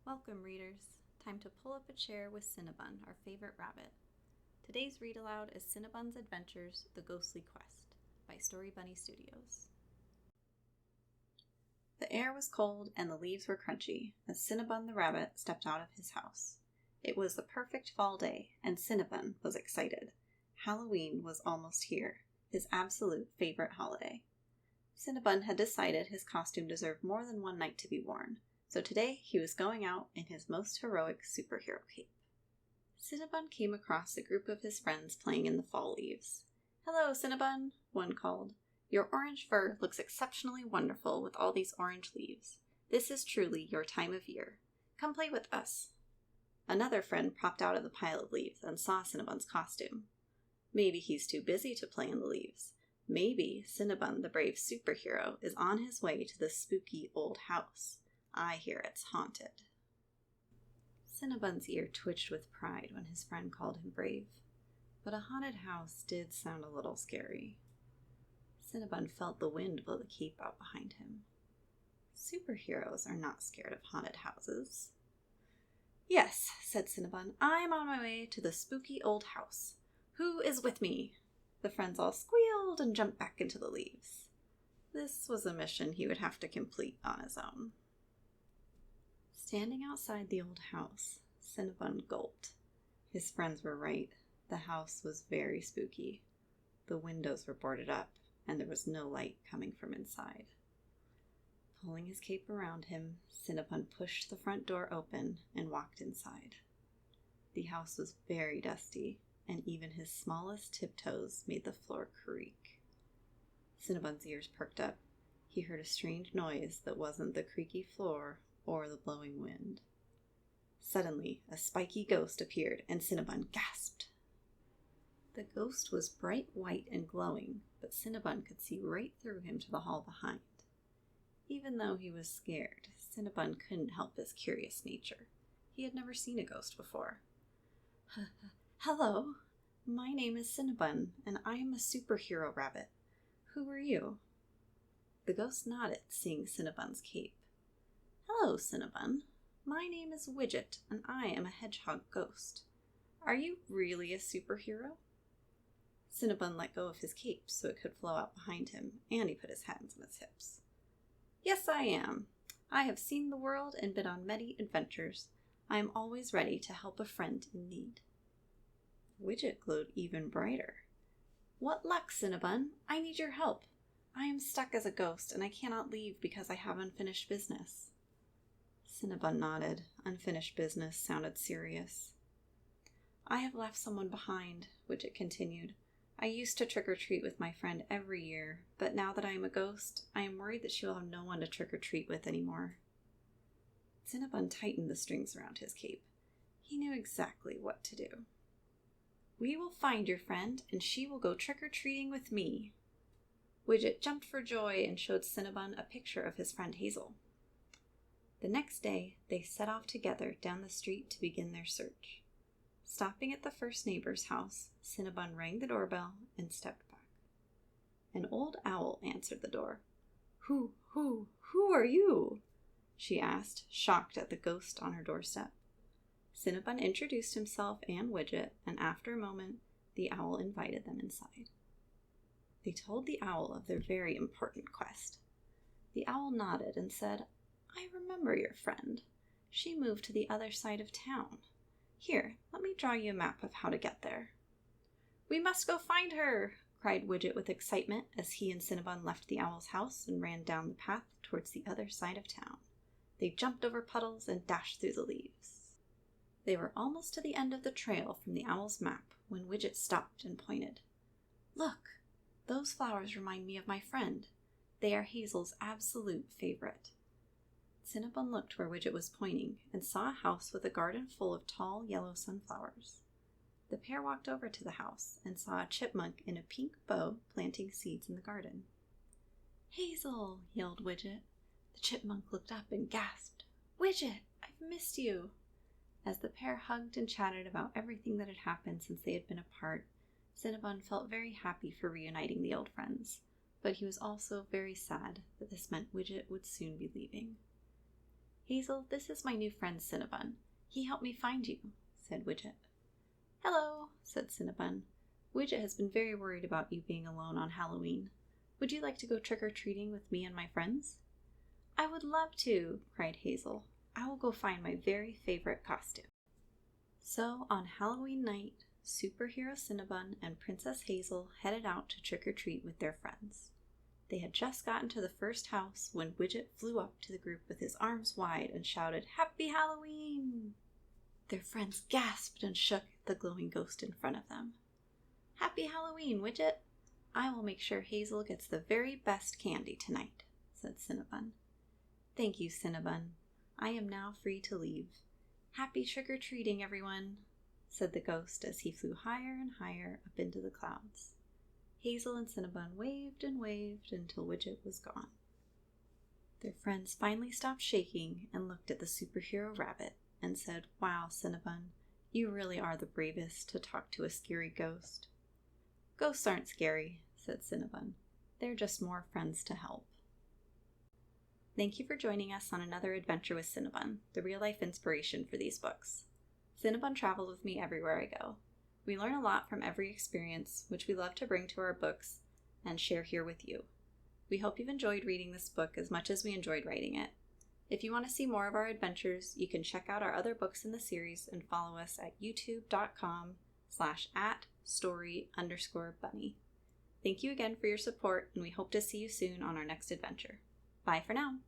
Welcome, readers. Time to pull up a chair with Cinnabun, our favorite rabbit. Today's read aloud is Cinnabun's Adventures: The Ghostly Quest by Story Bunny Studios. The air was cold and the leaves were crunchy as Cinnabun the rabbit stepped out of his house. It was the perfect fall day, and Cinnabun was excited. Halloween was almost here, his absolute favorite holiday. Cinnabun had decided his costume deserved more than one night to be worn, so today he was going out in his most heroic superhero cape. Cinnabun came across a group of his friends playing in the fall leaves. "Hello, Cinnabun," one called. "Your orange fur looks exceptionally wonderful with all these orange leaves. This is truly your time of year. Come play with us." Another friend popped out of the pile of leaves and saw Cinnabun's costume. Maybe he's too busy to play in the leaves. Maybe Cinnabun, the brave superhero, is on his way to the spooky old house. I hear it's haunted. Cinnabun's ear twitched with pride when his friend called him brave, but a haunted house did sound a little scary. Cinnabun felt the wind blow the cape out behind him. Superheroes are not scared of haunted houses. "Yes," said Cinnabun, "I'm on my way to the spooky old house. Who is with me?" The friends all squealed and jumped back into the leaves. This was a mission he would have to complete on his own. Standing outside the old house, Cinnabun gulped. His friends were right. The house was very spooky. The windows were boarded up, and there was no light coming from inside. Pulling his cape around him, Cinnabun pushed the front door open and walked inside. The house was very dusty, and even his smallest tiptoes made the floor creak. Cinnabun's ears perked up. He heard a strange noise that wasn't the creaky floor or the blowing wind. Suddenly, a spiky ghost appeared, and Cinnabun gasped. The ghost was bright white and glowing, but Cinnabun could see right through him to the hall behind. Even though he was scared, Cinnabun couldn't help his curious nature. He had never seen a ghost before. "Hello, my name is Cinnabun, and I am a superhero rabbit. Who are you?" The ghost nodded, seeing Cinnabun's cape. "Hello, Cinnabun. My name is Widget, and I am a hedgehog ghost. Are you really a superhero?" Cinnabun let go of his cape so it could flow out behind him, and he put his hands on his hips. "Yes, I am. I have seen the world and been on many adventures. I am always ready to help a friend in need." Widget glowed even brighter. "What luck, Cinnabun! I need your help. I am stuck as a ghost, and I cannot leave because I have unfinished business." Cinnabun nodded. Unfinished business sounded serious. "I have left someone behind," Widget continued. "I used to trick-or-treat with my friend every year, but now that I am a ghost, I am worried that she will have no one to trick-or-treat with anymore." Cinnabun tightened the strings around his cape. He knew exactly what to do. "We will find your friend, and she will go trick-or-treating with me." Widget jumped for joy and showed Cinnabun a picture of his friend Hazel. The next day, they set off together down the street to begin their search. Stopping at the first neighbor's house, Cinnabun rang the doorbell and stepped back. An old owl answered the door. Who are you?" she asked, shocked at the ghost on her doorstep. Cinnabun introduced himself and Widget, and after a moment, the owl invited them inside. They told the owl of their very important quest. The owl nodded and said, "I remember your friend. She moved to the other side of town. Here, let me draw you a map of how to get there." "We must go find her!" cried Widget with excitement as he and Cinnabun left the owl's house and ran down the path towards the other side of town. They jumped over puddles and dashed through the leaves. They were almost to the end of the trail from the owl's map when Widget stopped and pointed. "Look, those flowers remind me of my friend. They are Hazel's absolute favorite." Cinnabun looked where Widget was pointing and saw a house with a garden full of tall yellow sunflowers. The pair walked over to the house and saw a chipmunk in a pink bow planting seeds in the garden. "Hazel!" yelled Widget. The chipmunk looked up and gasped, "Widget, I've missed you!" As the pair hugged and chatted about everything that had happened since they had been apart, Cinnabun felt very happy for reuniting the old friends, but he was also very sad that this meant Widget would soon be leaving. Hazel, this is my new friend Cinnabun. He helped me find you, said Widget. Hello, said Cinnabun. Widget has been very worried about you being alone on Halloween. Would you like to go trick-or-treating with me and my friends? I would love to, cried Hazel. I will go find my very favorite costume. So on Halloween night, Superhero Cinnabun and Princess Hazel headed out to trick-or-treat with their friends. They had just gotten to the first house when Widget flew up to the group with his arms wide and shouted, Happy Halloween! Their friends gasped and shook at the glowing ghost in front of them. Happy Halloween, Widget! I will make sure Hazel gets the very best candy tonight, said Cinnabun. Thank you, Cinnabun. I am now free to leave. Happy trick-or-treating, everyone, said the ghost as he flew higher and higher up into the clouds. Hazel and Cinnabun waved and waved until Widget was gone. Their friends finally stopped shaking and looked at the superhero rabbit and said, Wow, Cinnabun, you really are the bravest to talk to a scary ghost. Ghosts aren't scary, said Cinnabun. They're just more friends to help. Thank you for joining us on another adventure with Cinnabun, the real-life inspiration for these books. Cinnabun travels with me everywhere I go. We learn a lot from every experience, which we love to bring to our books and share here with you. We hope you've enjoyed reading this book as much as we enjoyed writing it. If you want to see more of our adventures, you can check out our other books in the series and follow us at youtube.com/@story_bunny. Thank you again for your support, and we hope to see you soon on our next adventure. Bye for now.